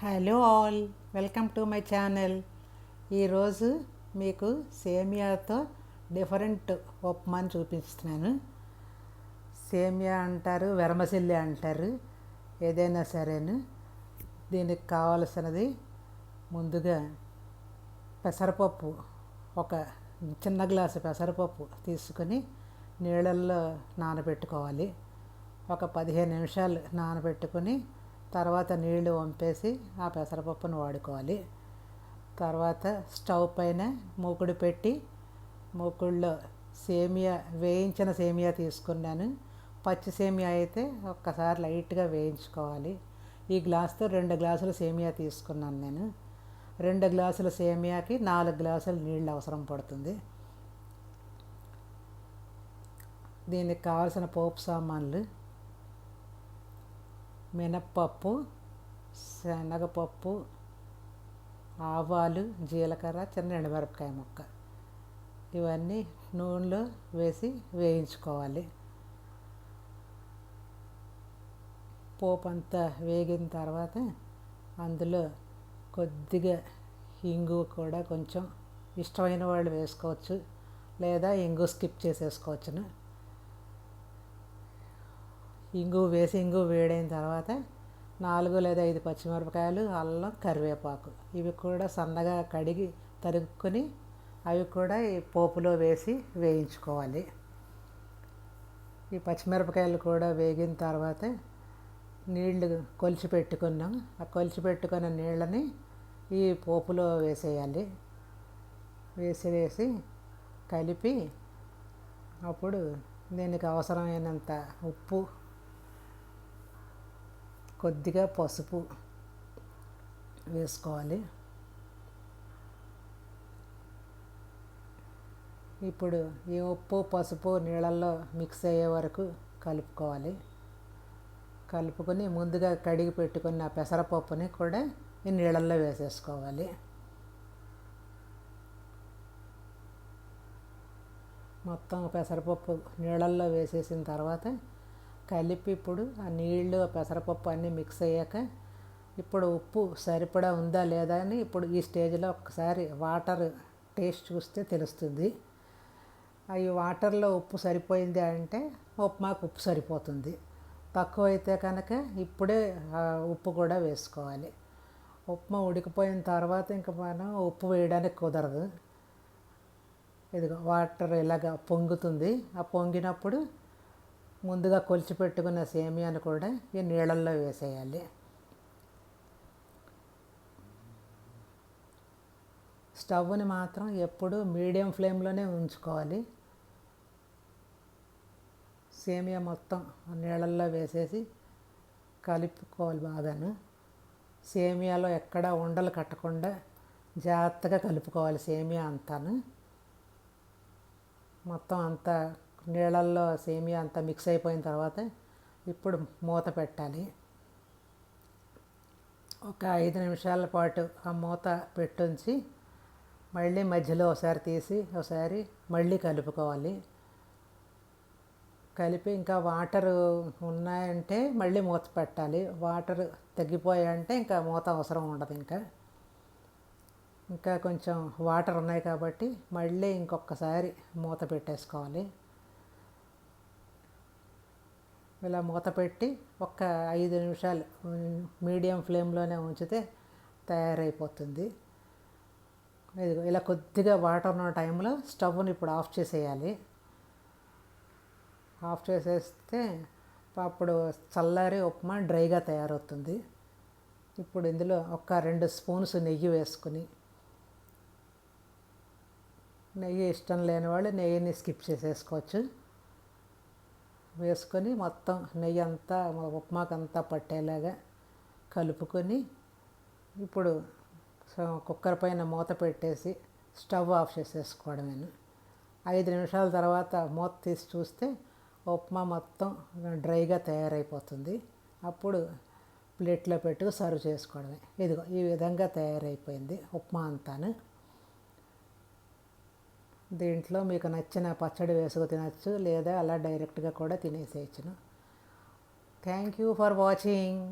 Hello all, welcome to my channel. ఈరోజు మీకు సేమియాతో different ఉప్మాని చూపిస్తున్నాను. సేమియా అంటారు, వెరమసిల్లి అంటారు, ఏదైనా సరేను. దీనికి కావలసినది ముందుగా పెసరపప్పు, ఒక చిన్న గ్లాసు పెసరపప్పు తీసుకొని నీళ్ళల్లో నానబెట్టుకోవాలి. ఒక 15 నిమిషాలు నానబెట్టుకొని తర్వాత నీళ్లు వంపేసి ఆ పెసరపప్పును వాడుకోవాలి. తర్వాత స్టవ్ పైన మూకుడు పెట్టి మూకుడులో సేమియా, వేయించిన సేమియా తీసుకున్నాను. పచ్చి సేమియా అయితే ఒక్కసారి లైట్గా వేయించుకోవాలి. ఈ గ్లాసుతో 2 గ్లాసులు సేమియా తీసుకున్నాను నేను. 2 గ్లాసుల సేమియాకి 4 గ్లాసులు నీళ్ళు అవసరం పడుతుంది. దీనికి కావాల్సిన పోపు సామాన్లు: మినప్పప్పు, శనగపప్పు, ఆవాలు, జీలకర్ర, చిన్న ఎండుమిరపకాయ ముక్క. ఇవన్నీ నూనెలో వేసి వేయించుకోవాలి. పోపు అంతా వేగిన తర్వాత అందులో కొద్దిగా ఇంగు కూడా కొంచెం ఇష్టమైన వాళ్ళు వేసుకోవచ్చు, లేదా ఇంగు స్కిప్ చేసేసుకోవచ్చును. ఇంగు వేడైన తర్వాత 4 లేదా 5 పచ్చిమిరపకాయలు, అల్లం, కరివేపాకు ఇవి కూడా సన్నగా కడిగి తరుక్కొని అవి కూడా ఈ పోపులో వేసి వేయించుకోవాలి. ఈ పచ్చిమిరపకాయలు కూడా వేగిన తర్వాత నీళ్లు కొలిచి పెట్టుకున్నాం. ఆ కొలిచి పెట్టుకున్న నీళ్ళని ఈ పోపులో వేసేయాలి. వేసి కలిపి అప్పుడు దీనికి అవసరమైనంత ఉప్పు, కొద్దిగా పసుపు వేసుకోవాలి. ఇప్పుడు ఈ ఉప్పు పసుపు నీళ్ళల్లో మిక్స్ అయ్యే వరకు కలుపుకోవాలి. కలుపుకొని ముందుగా కడిగి పెట్టుకున్న పెసరపప్పుని కూడా ఈ నీళ్ళల్లో వేసేసుకోవాలి. మొత్తం పెసరపప్పు నీళ్ళల్లో వేసేసిన తర్వాత కలిపి ఇప్పుడు ఆ నీళ్ళు పెసరపప్పు అన్నీ మిక్స్ అయ్యాక ఇప్పుడు ఉప్పు సరిపడా ఉందా లేదా అని ఇప్పుడు ఈ స్టేజ్లో ఒక్కసారి వాటర్ టేస్ట్ చూస్తే తెలుస్తుంది. ఈ వాటర్లో ఉప్పు సరిపోయింది అంటే ఉప్మాకు ఉప్పు సరిపోతుంది. తక్కువ అయితే కనుక ఇప్పుడే ఉప్పు కూడా వేసుకోవాలి. ఉప్మా ఉడికిపోయిన తర్వాత ఇంకా మనం ఉప్పు వేయడానికి కుదరదు. ఇదిగో వాటర్ ఇలాగ పొంగుతుంది. ఆ పొంగినప్పుడు ముందుగా కొలిచి పెట్టుకున్న సేమియాను కూడా ఈ నీళ్ళల్లో వేసేయాలి. స్టవ్ని మాత్రం ఎప్పుడూ మీడియం ఫ్లేమ్లోనే ఉంచుకోవాలి. సేమియా మొత్తం నీళ్ళల్లో వేసేసి కలుపుకోవాలి బాగాను. సేమియాలో ఎక్కడా ఉండలు కట్టకుండా జాగ్రత్తగా కలుపుకోవాలి. సేమియా అంతాను మొత్తం అంతా నీళ్ళల్లో సేమియా అంతా మిక్స్ అయిపోయిన తర్వాత ఇప్పుడు మూత పెట్టాలి. ఒక 5 నిమిషాల పాటు ఆ మూత పెట్టుంచి మళ్ళీ మధ్యలో ఒకసారి తీసి ఒకసారి మళ్ళీ కలుపుకోవాలి. కలిపి ఇంకా వాటర్ ఉన్నాయంటే మళ్ళీ మూత పెట్టాలి. వాటర్ తగ్గిపోయాయంటే ఇంకా మూత అవసరం ఉండదు. ఇంకా కొంచెం వాటర్ ఉన్నాయి కాబట్టి మళ్ళీ ఇంకొకసారి మూత పెట్టేసుకోవాలి. ఇలా మూత పెట్టి ఒక 5 నిమిషాలు మీడియం ఫ్లేమ్లోనే ఉంచితే తయారైపోతుంది. ఇలా కొద్దిగా వాటర్ ఉన్న టైంలో స్టవ్ని ఇప్పుడు ఆఫ్ చేసేయాలి. ఆఫ్ చేసేస్తే అప్పుడు చల్లారి ఉప్మా డ్రైగా తయారవుతుంది. ఇప్పుడు ఇందులో ఒక 2 స్పూన్స్ నెయ్యి వేసుకుని, నెయ్యి ఇష్టం లేని వాళ్ళు నెయ్యిని స్కిప్ చేసేసుకోవచ్చు. వేసుకొని మొత్తం నెయ్యి అంతా ఉప్మాకంతా పట్టేలాగా కలుపుకొని ఇప్పుడు కుక్కర్ పైన మూత పెట్టేసి స్టవ్ ఆఫ్ చేసేసుకోవడమేను. 5 నిమిషాల తర్వాత మూత తీసి చూస్తే ఉప్మా మొత్తం డ్రైగా తయారైపోతుంది. అప్పుడు ప్లేట్లో పెట్టుకు సర్వ్ చేసుకోవడమే. ఇదిగో ఈ విధంగా తయారైపోయింది ఉప్మా అంతాను. దీంట్లో మీకు నచ్చిన పచ్చడి వేసుకు తినచ్చు, లేదా అలా డైరెక్ట్గా కూడా తినేసేయచ్చును. Thank you for watching.